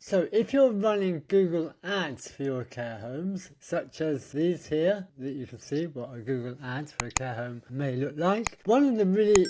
So if you're running Google Ads for your care homes, such as these here, that you can see what a Google Ads for a care home may look like, one of the really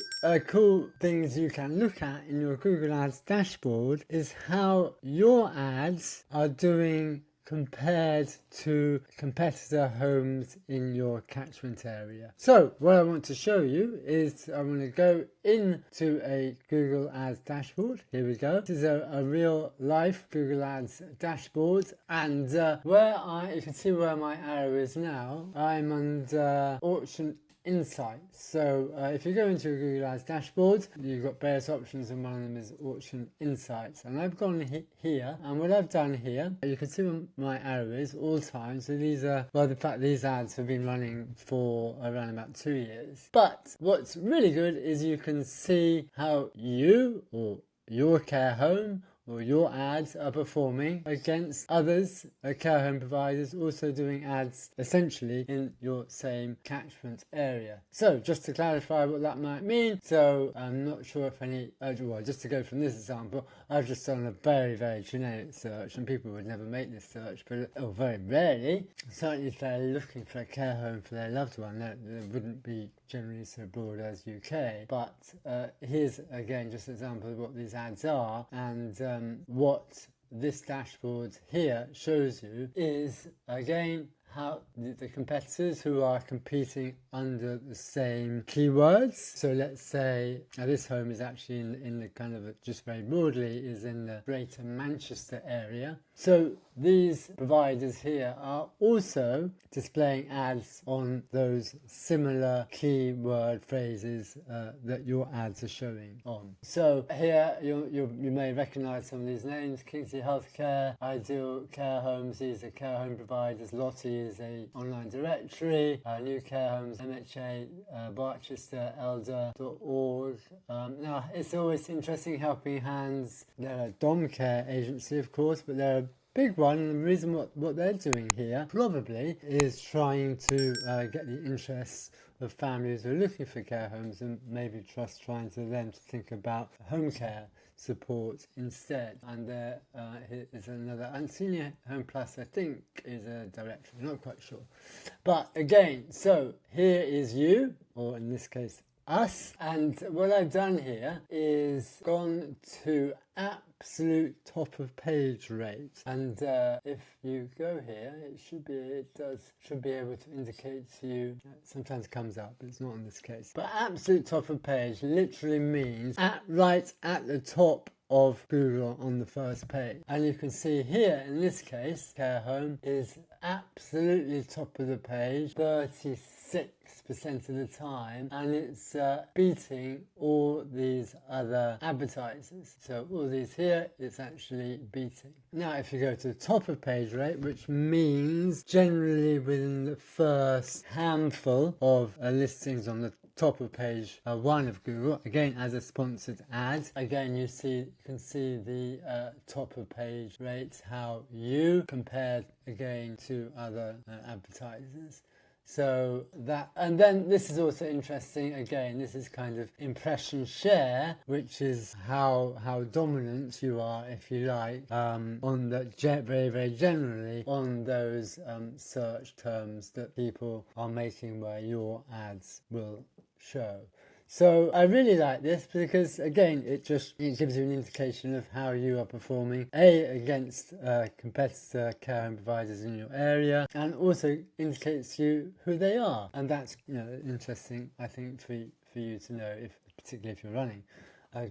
cool things you can look at in your Google Ads dashboard is how your ads are doing compared to competitor homes in your catchment area. So what I want to show you is I'm going to go into a Google Ads dashboard. Here we go. This is a real life Google Ads dashboard, and you can see where my arrow is now. I'm under auction insights. So if you go into your Google Ads dashboard, you've got various options, and one of them is auction insights. And I've gone here, and what I've done here, you can see where my arrow is all time. So these are, well, the fact these ads have been running for around about 2 years. But what's really good is you can see how you or your care home or your ads are performing against others, care home providers also doing ads essentially in your same catchment area. So just to clarify what that might mean, so I'm not sure if any, well, just to go from this example, I've just done a very, very generic search, and people would never make this search, but very rarely, certainly if they're looking for a care home for their loved one, they wouldn't be generally so broad as UK. But here's again just an example of what these ads are, and what this dashboard here shows you is again how the competitors who are competing under the same keywords. So let's say this home is actually in the kind of, just very broadly, is in the Greater Manchester area. So these providers here are also displaying ads on those similar keyword phrases that your ads are showing on. So here you may recognize some of these names: Kingsley Healthcare, Ideal Care Homes, these are care home providers. Lottie is a online directory, New Care Homes, MHA, Barchester, Elder.org. Now it's always interesting, Helping Hands, they're a dom care agency of course, but they're a big one, and the reason what they're doing here probably is trying to get the interests of families who are looking for care homes, and maybe just trying to them to think about home care support instead. And there is another, and Senior Home Plus I think is a directory, not quite sure. But again, so here is you, or in this case us, and what I've done here is gone to absolute top of page rate, and if you go here, it should be able to indicate to you. It sometimes comes up, but it's not in this case. But absolute top of page literally means right at the top of Google on the first page. And you can see here in this case, care home is absolutely top of the page 36% of the time, and it's beating all these other advertisers. So all these here it's actually beating. Now if you go to the top of page rate, which means generally within the first handful of listings on the top of page 1 of Google, again as a sponsored ad, again you can see the top of page rates, how you compared again to other advertisers. So that, and then this is also interesting, again this is kind of impression share, which is how dominant you are, if you like, on the very, very generally on those search terms that people are making where your ads will show. So I really like this because again it gives you an indication of how you are performing against competitor care home providers in your area, and also indicates to you who they are, and that's interesting I think for you to know, particularly if you're running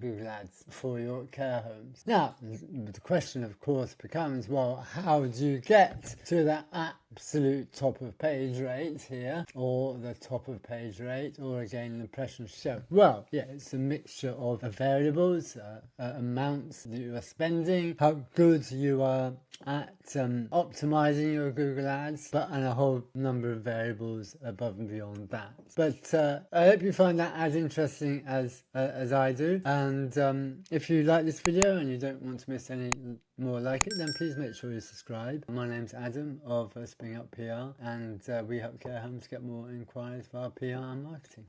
Google Ads for your care homes. Now the question of course becomes, well, how do you get to that absolute top of page rate here, or the top of page rate, or again impression share? Well, yeah, it's a mixture of variables, amounts that you are spending, how good you are at optimizing your Google Ads, and a whole number of variables above and beyond that. But I hope you find that as interesting as I do, and if you like this video and you don't want to miss any more like it, then please make sure you subscribe. My name's Adam of Springup PR, and we help care homes get more inquiries via PR and marketing.